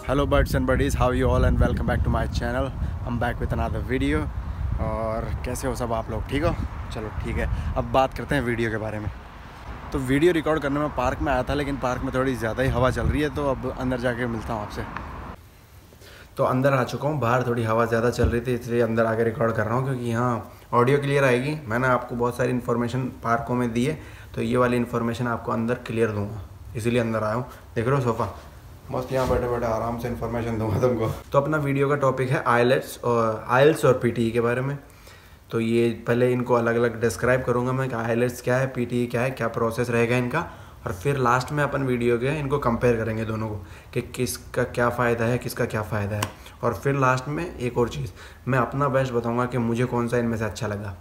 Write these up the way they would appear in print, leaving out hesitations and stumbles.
Hello birds and buddies, how you all and welcome back to my channel. I am back with another video. और कैसे हो सब आप लोग? ठीक हो? चलो ठीक है, अब बात करते हैं वीडियो के बारे में। तो वीडियो रिकॉर्ड करने में पार्क में आया था, लेकिन पार्क में थोड़ी ज़्यादा ही हवा चल रही है, तो अब अंदर जाके मिलता हूँ आपसे। तो अंदर आ चुका हूँ, बाहर थोड़ी हवा ज़्यादा चल रही थी इसलिए अंदर आके रिकॉर्ड कर रहा हूँ, क्योंकि यहाँ ऑडियो क्लियर आएगी। मैंने आपको बहुत सारी इन्फॉर्मेशन पार्कों में दी है, तो ये वाली इन्फॉर्मेशन आपको अंदर क्लियर दूँगा, इसीलिए अंदर आया हूँ। देख रहे हो सोफ़ा, मस्त यहाँ बैठे बैठे आराम से इन्फॉर्मेशन दूंगा तुमको। तो अपना वीडियो का टॉपिक है आइल्स और पीटीई के बारे में। तो ये पहले इनको अलग अलग डिस्क्राइब करूँगा मैं कि आइल्स क्या है, पीटीई क्या है, क्या प्रोसेस रहेगा इनका, और फिर लास्ट में अपन वीडियो के इनको कंपेयर करेंगे दोनों को कि किसका क्या फ़ायदा है, किसका क्या फ़ायदा है। और फिर लास्ट में एक और चीज़ मैं अपना बेस्ट बताऊँगा कि मुझे कौन सा इनमें से अच्छा लगा।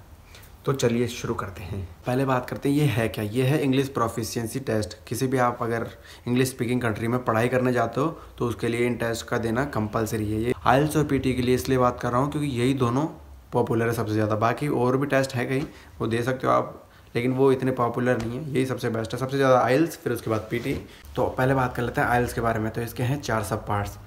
तो चलिए शुरू करते हैं। पहले बात करते हैं ये है क्या। ये है इंग्लिश प्रोफिशिएंसी टेस्ट। किसी भी आप अगर इंग्लिश स्पीकिंग कंट्री में पढ़ाई करने जाते हो तो उसके लिए इन टेस्ट का देना कंपलसरी है। ये आइल्स और पीटी के लिए इसलिए बात कर रहा हूँ क्योंकि यही दोनों पॉपुलर है सबसे ज़्यादा। बाकी और भी टेस्ट है कहीं, वो दे सकते हो आप, लेकिन वो इतने पॉपुलर नहीं है। यही सबसे बेस्ट है, सबसे ज़्यादा आइल्स, फिर उसके बाद पीटी। तो पहले बात कर लेते हैं आइल्स के बारे में। तो इसके हैं 4 सब पार्ट्स: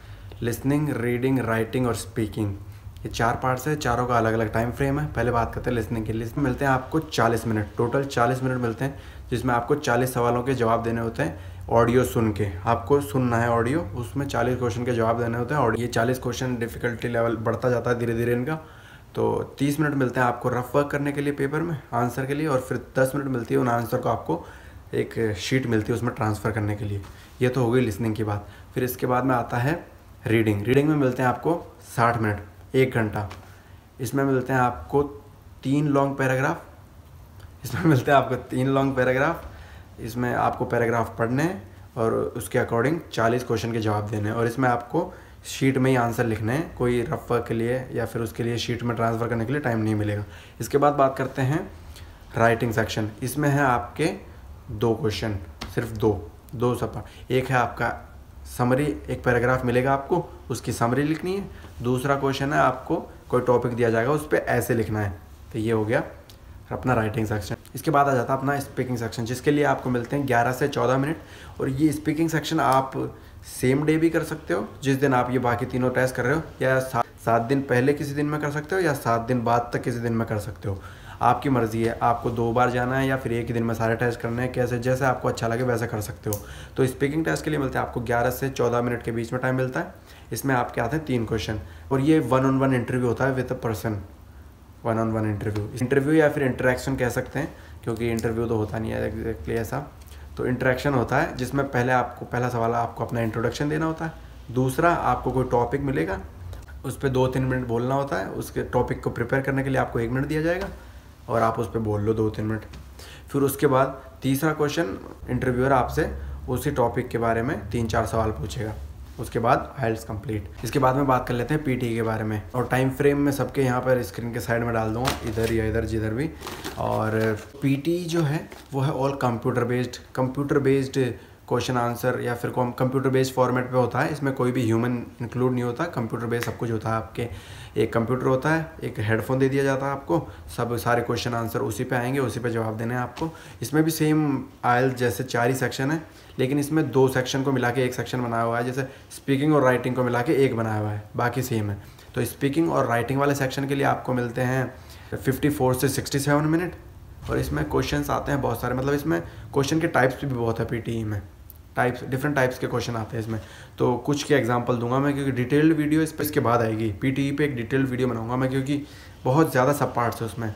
लिसनिंग, रीडिंग, राइटिंग और स्पीकिंग। ये 4 पार्ट्स है, चारों का अलग अलग टाइम फ्रेम है। पहले बात करते हैं लिसनिंग की। लिसनिंग मिलते हैं आपको 40 मिनट, टोटल 40 मिनट मिलते हैं, जिसमें आपको 40 सवालों के जवाब देने होते हैं ऑडियो सुन के। आपको सुनना है ऑडियो, उसमें 40 क्वेश्चन के जवाब देने होते हैं। और ये 40 क्वेश्चन डिफ़िकल्टी लेवल बढ़ता जाता है धीरे धीरे इनका। तो 30 मिनट मिलते हैं आपको रफ वर्क करने के लिए पेपर में, आंसर के लिए, और फिर 10 मिनट मिलती है उन आंसर को आपको एक शीट मिलती है उसमें ट्रांसफ़र करने के लिए। ये तो हो गई लिसनिंग की बात। फिर इसके बाद में आता है रीडिंग। रीडिंग में मिलते हैं आपको 60 मिनट, 1 घंटा। इसमें मिलते हैं आपको 3 लॉन्ग पैराग्राफ। इसमें आपको पैराग्राफ पढ़ने हैं और उसके अकॉर्डिंग 40 क्वेश्चन के जवाब देने हैं। और इसमें आपको शीट में ही आंसर लिखने हैं, कोई रफ वर्क के लिए या फिर उसके लिए शीट में ट्रांसफ़र करने के लिए टाइम नहीं मिलेगा। इसके बाद बात करते हैं राइटिंग सेक्शन। इसमें है आपके 2 क्वेश्चन, सिर्फ दो सब। एक है आपका समरी, एक पैराग्राफ मिलेगा आपको, उसकी समरी लिखनी है। दूसरा क्वेश्चन है आपको कोई टॉपिक दिया जाएगा, उस पर ऐसे लिखना है। तो ये हो गया अपना राइटिंग सेक्शन। इसके बाद आ जाता है अपना स्पीकिंग सेक्शन, जिसके लिए आपको मिलते हैं 11 से 14 मिनट। और ये स्पीकिंग सेक्शन आप सेम डे भी कर सकते हो, जिस दिन आप ये बाकी तीनों टेस्ट कर रहे हो, या 7 दिन पहले किसी दिन में कर सकते हो, या 7 दिन बाद तक किसी दिन में कर सकते हो। आपकी मर्ज़ी है, आपको 2 बार जाना है या फिर एक ही दिन में सारे टेस्ट करने हैं, कैसे जैसे आपको अच्छा लगे वैसे कर सकते हो। तो स्पीकिंग टेस्ट के लिए मिलते हैं आपको 11 से 14 मिनट के बीच में टाइम मिलता है। इसमें आपके आते हैं 3 क्वेश्चन, और ये 1-on-1 इंटरव्यू होता है with a person. 1-on-1 interview या फिर इंटरेक्शन कह सकते हैं, क्योंकि इंटरव्यू तो होता नहीं है एग्जैक्टली ऐसा। तो इंटरेक्शन होता है, जिसमें पहला सवाल आपको अपना इंट्रोडक्शन देना होता है। दूसरा, आपको कोई टॉपिक मिलेगा, उस पर 2-3 मिनट बोलना होता है। उसके टॉपिक को प्रिपेयर करने के लिए आपको 1 मिनट दिया जाएगा और आप उस पर बोल लो 2-3 मिनट। फिर उसके बाद तीसरा क्वेश्चन, इंटरव्यूअर आपसे उसी टॉपिक के बारे में 3-4 सवाल पूछेगा। उसके बाद आइल्स कंप्लीट। इसके बाद में बात कर लेते हैं पीटी के बारे में, और टाइम फ्रेम में सबके यहाँ पर स्क्रीन के साइड में डाल दूँगा, इधर या इधर जिधर भी। और पीटी जो है वो है all computer based question answer, या फिर कंप्यूटर बेस्ड फॉर्मेट पे होता है। इसमें कोई भी ह्यूमन इंक्लूड नहीं होता, कंप्यूटर बेस्ड सब कुछ होता है। आपके एक कंप्यूटर होता है, एक हेडफोन दे दिया जाता है आपको, सब सारे क्वेश्चन आंसर उसी पे आएंगे, उसी पे जवाब देने हैं आपको। इसमें भी सेम आइल्स जैसे 4 ही सेक्शन है, लेकिन इसमें 2 सेक्शन को मिला के 1 सेक्शन बनाया हुआ है। जैसे स्पीकिंग और राइटिंग को मिला के 1 बनाया हुआ है, बाकी सेम है। तो स्पीकिंग और राइटिंग वाले सेक्शन के लिए आपको मिलते हैं 54 से 67 मिनट। और इसमें क्वेश्चंस आते हैं बहुत सारे, मतलब इसमें क्वेश्चन के टाइप्स भी बहुत है पीटीई में। डिफरेंट टाइप्स के क्वेश्चन आते हैं इसमें। तो कुछ के एग्जांपल दूंगा मैं, क्योंकि डिटेल्ड वीडियो इस पर इसके बाद आएगी। पीटीई पे एक डिटेल्ड वीडियो बनाऊंगा मैं, क्योंकि बहुत ज़्यादा सब पार्ट्स है उसमें।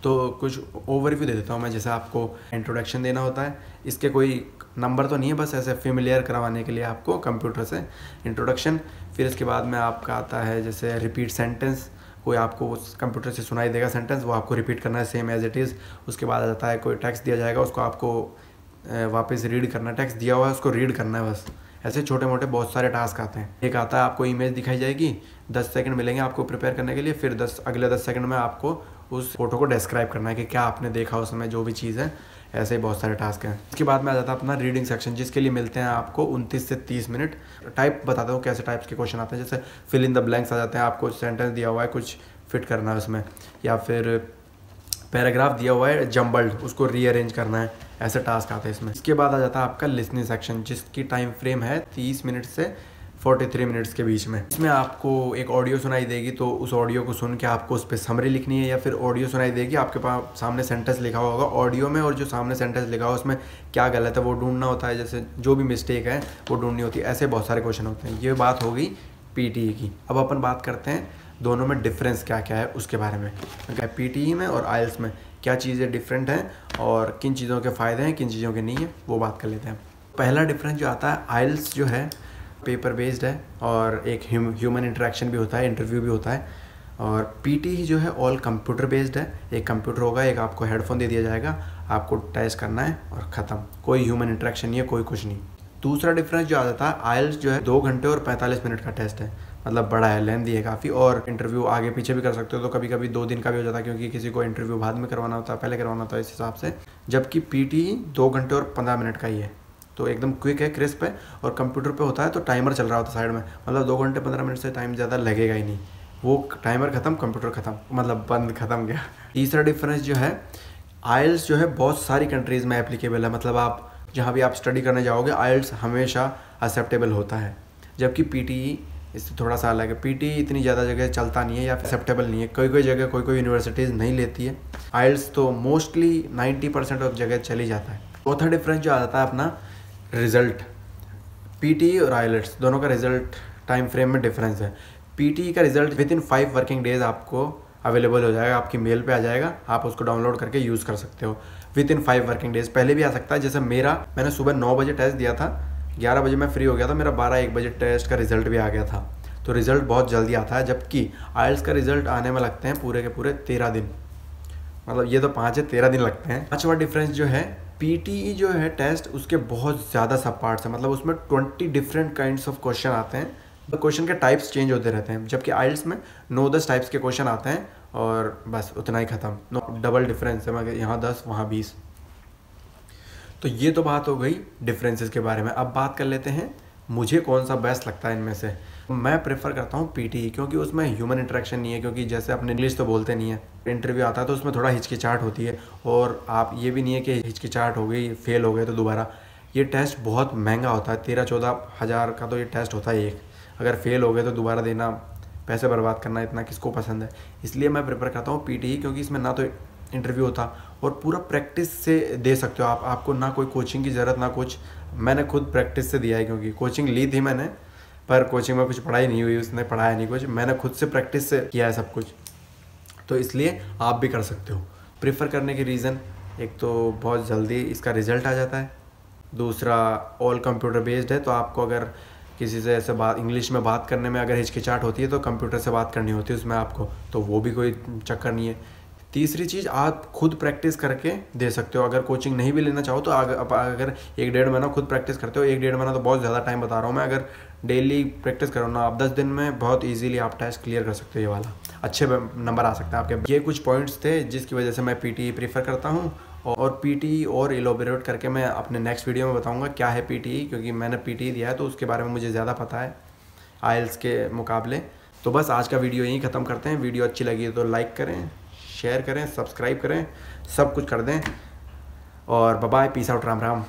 तो कुछ ओवरव्यू दे देता हूँ मैं। जैसे आपको इंट्रोडक्शन देना होता है, इसके कोई नंबर तो नहीं है, बस ऐसे फेमिलियर करवाने के लिए आपको कंप्यूटर से इंट्रोडक्शन। फिर इसके बाद में आपका आता है जैसे रिपीट सेंटेंस, कोई आपको उस कंप्यूटर से सुनाई देगा सेंटेंस, वो आपको रिपीट करना है सेम एज इट इज़। उसके बाद आ जाता है कोई टेक्स्ट दिया जाएगा, उसको आपको वापस रीड करना है। टेक्स्ट दिया हुआ है उसको रीड करना है बस। ऐसे छोटे मोटे बहुत सारे टास्क आते हैं। एक आता है आपको इमेज दिखाई जाएगी, 10 सेकंड मिलेंगे आपको प्रिपेयर करने के लिए। फिर अगले 10 सेकंड में आपको उस फोटो को डिस्क्राइब करना है कि क्या आपने देखा उसमें, जो भी चीज़ है। ऐसे ही बहुत सारे टास्क हैं। इसके बाद में आ जाता है अपना रीडिंग सेक्शन, जिसके लिए मिलते हैं आपको 29 से 30 मिनट। टाइप बताता हूँ कैसे टाइप्स के क्वेश्चन आते हैं। जैसे फिल इन द ब्लैंक्स आ जाते हैं, आपको सेंटेंस दिया हुआ है, कुछ फिट करना है उसमें, या फिर पैराग्राफ दिया हुआ है जम्बल्ड, उसको रीअरेंज करना है। ऐसे टास्क आते हैं इसमें। इसके बाद आ जाता है आपका लिसनिंग सेक्शन, जिसकी टाइम फ्रेम है 30 मिनट से 43 मिनट्स के बीच में। इसमें आपको एक ऑडियो सुनाई देगी, तो उस ऑडियो को सुन के आपको उस पर समरी लिखनी है, या फिर ऑडियो सुनाई देगी, आपके पास सामने सेंटेंस लिखा हुआ होगा ऑडियो में, और जो सामने सेंटेंस लिखा हुआ उसमें क्या गलत है वो ढूंढना होता है, जैसे जो भी मिस्टेक है वो ढूंढनी होती है। ऐसे बहुत सारे क्वेश्चन होते हैं। ये बात हो गई PTE की। अब अपन बात करते हैं दोनों में डिफरेंस क्या क्या है उसके बारे में। PTE में और IELTS में क्या चीज़ें डिफरेंट हैं और किन चीज़ों के फ़ायदे हैं, किन चीज़ों के नहीं है, वो बात कर लेते हैं। पहला डिफरेंस जो आता है, IELTS जो है पेपर बेस्ड है और एक ह्यूमन इंटरेक्शन भी होता है, इंटरव्यू भी होता है। और PTE जो है ऑल कंप्यूटर बेस्ड है। एक कंप्यूटर होगा, एक आपको हेडफोन दे दिया जाएगा, आपको टेस्ट करना है और ख़त्म। कोई ह्यूमन इंटरेक्शन नहीं है, कोई कुछ नहीं। दूसरा डिफरेंस जो आता है, IELTS जो है 2 घंटे और 45 मिनट का टेस्ट है, मतलब बड़ा है, लेंथी है काफ़ी, और इंटरव्यू आगे पीछे भी कर सकते हो, तो कभी कभी 2 दिन का भी हो जाता है, क्योंकि किसी को इंटरव्यू बाद में करवाना होता है, पहले करवाना होता है, इस हिसाब से। जबकि PTE 2 घंटे और 15 मिनट का ही है, तो एकदम क्विक है, क्रिस्प है। और कंप्यूटर पे होता है तो टाइमर चल रहा होता है साइड में, मतलब 2 घंटे 15 मिनट से टाइम ज़्यादा लगेगा ही नहीं। वो टाइमर ख़त्म, कंप्यूटर ख़त्म, मतलब बंद, ख़त्म गया। तीसरा डिफरेंस जो है, IELTS जो है बहुत सारी कंट्रीज़ में एप्लीकेबल है, मतलब आप जहाँ भी आप स्टडी करने जाओगे IELTS हमेशा एक्सेप्टेबल होता है। जबकि PTE इससे थोड़ा सा अलग है। PTE इतनी ज़्यादा जगह चलता नहीं है या एक्सेप्टेबल नहीं है, कोई जगह कोई यूनिवर्सिटीज़ नहीं लेती है। IELTS तो मोस्टली 90% ऑफ जगह चली जाता है। चौथा डिफरेंस जो आता है अपना रिज़ल्ट, PTE और IELTS दोनों का रिज़ल्ट टाइम फ्रेम में डिफरेंस है। PTE का रिज़ल्ट विदिन 5 वर्किंग डेज़ आपको अवेलेबल हो जाएगा, आपकी मेल पे आ जाएगा, आप उसको डाउनलोड करके यूज़ कर सकते हो विदिन 5 वर्किंग डेज़। पहले भी आ सकता है, जैसे मैंने सुबह 9 बजे टेस्ट दिया था, 11 बजे मैं फ्री हो गया था, मेरा 12-1 बजे टेस्ट का रिज़ल्ट भी आ गया था। तो रिज़ल्ट बहुत जल्दी आता है, जबकि IELTS का रिज़ल्ट आने में लगते हैं पूरे के पूरे 13 दिन, मतलब ये तो 5 है, 13 दिन लगते हैं। पाँचवा डिफरेंस जो है, PTE जो है टेस्ट, उसके बहुत ज़्यादा सब पार्ट्स हैं, मतलब उसमें 20 डिफरेंट काइंड्स ऑफ क्वेश्चन आते हैं, क्वेश्चन के टाइप्स चेंज होते रहते हैं। जबकि IELTS में 9-10 टाइप्स के क्वेश्चन आते हैं और बस उतना ही ख़त्म। डबल डिफरेंस है, मगर यहाँ 10 वहाँ 20। तो ये तो बात हो गई डिफरेंसेस के बारे में। अब बात कर लेते हैं मुझे कौन सा बेस्ट लगता है इनमें से। मैं प्रेफर करता हूँ PTE, क्योंकि उसमें ह्यूमन इंटरेक्शन नहीं है, क्योंकि जैसे अपने इंग्लिश तो बोलते नहीं है, इंटरव्यू आता है तो उसमें थोड़ा हिचकिचाहट होती है, और आप ये भी नहीं है कि हिचकिचाहट हो गई, फेल हो गए तो दोबारा। ये टेस्ट बहुत महंगा होता है, 13-14 हज़ार का तो ये टेस्ट होता है एक। अगर फेल हो गए तो दोबारा देना, पैसे बर्बाद करना, इतना किसको पसंद है। इसलिए मैं प्रेफर करता हूँ PTE, क्योंकि इसमें ना तो इंटरव्यू होता और पूरा प्रैक्टिस से दे सकते हो आप, आपको ना कोई कोचिंग की ज़रूरत ना कुछ। मैंने खुद प्रैक्टिस से दिया है, क्योंकि कोचिंग ली थी मैंने, पर कोचिंग में कुछ पढ़ाई नहीं हुई, उसने पढ़ाया नहीं कुछ, मैंने खुद से प्रैक्टिस से किया है सब कुछ। तो इसलिए आप भी कर सकते हो। प्रेफर करने की रीज़न, एक तो बहुत जल्दी इसका रिज़ल्ट आ जाता है, दूसरा ऑल कंप्यूटर बेस्ड है, तो आपको अगर किसी से ऐसे इंग्लिश में बात करने में अगर हिचकिचाहट होती है तो कंप्यूटर से बात करनी होती है उसमें आपको, तो वो भी कोई चक्कर नहीं है। तीसरी चीज़, आप खुद प्रैक्टिस करके दे सकते हो। अगर कोचिंग नहीं भी लेना चाहो तो अगर 1-1.5 महीना खुद प्रैक्टिस करते हो, 1-1.5 महीना तो बहुत ज़्यादा टाइम बता रहा हूँ मैं, अगर डेली प्रैक्टिस करो ना आप, 10 दिन में बहुत इजीली आप टेस्ट क्लियर कर सकते हो, ये वाला अच्छे नंबर आ सकते हैं आपके। ये कुछ पॉइंट्स थे जिसकी वजह से मैं PTE प्रीफर करता हूँ, और PTE और एलोबरेट करके मैं अपने नेक्स्ट वीडियो में बताऊँगा क्या है PTE, क्योंकि मैंने PTE दिया है तो उसके बारे में मुझे ज़्यादा पता है IELTS के मुकाबले। तो बस आज का वीडियो यहीं ख़त्म करते हैं। वीडियो अच्छी लगी तो लाइक करें, शेयर करें, सब्सक्राइब करें, सब कुछ कर दें, और bye bye, peace out, Ram Ram.